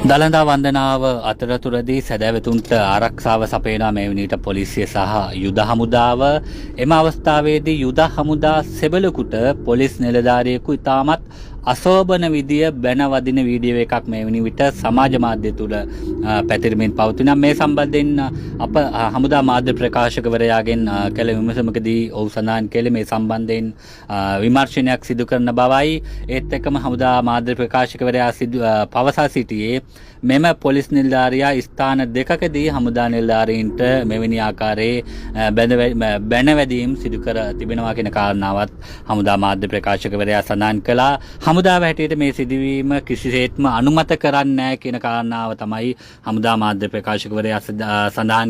දළදා වන්දනාව අතරතුරදී සැදැවතුන්ට ආරක්ෂාව සපයනා මේ වනීට පොලිසිය සහ යුද හමුදාව එම අවස්ථාවේදී යුද හමුදා සෙබලකුට පොලිස් නිලධාරියෙකු ඉතාමත් අසෝබන විදිය බැන වදින වීඩියෝ එකක් මේ වනි විට සමාජ මාධ්‍ය තුල පැතිරෙමින් පවතින මේ සම්බන්ධයෙන් අප හමුදා මාධ්‍ය ප්‍රකාශකවරයාගෙන් කළ විමසමකදී ඔහු සඳහන් කළේ මේ සම්බන්ධයෙන් විමර්ශනයක් සිදු කරන බවයි ඒත් එක්කම හමුදා මාධ්‍ය ප්‍රකාශකවරයා පවසා සිටියේ මෙම පොලිස් නිලධාරියා ස්ථාන දෙකකදී හමුදා නිලධාරීන්ට මෙවැනි ආකාරයේ බැනවැදීම් සිදු කර තිබෙනවා කියන කාරණාවත් හමුදා මාධ්‍ය ප්‍රකාශකවරයා සඳහන් කළා. හමුදාව හැටියට මේ සිදුවීම කිසිසේත්ම අනුමත කරන්නේ නැහැ කියන කාරණාව තමයි හමුදා මාධ්‍ය ප්‍රකාශකවරයා සඳහන්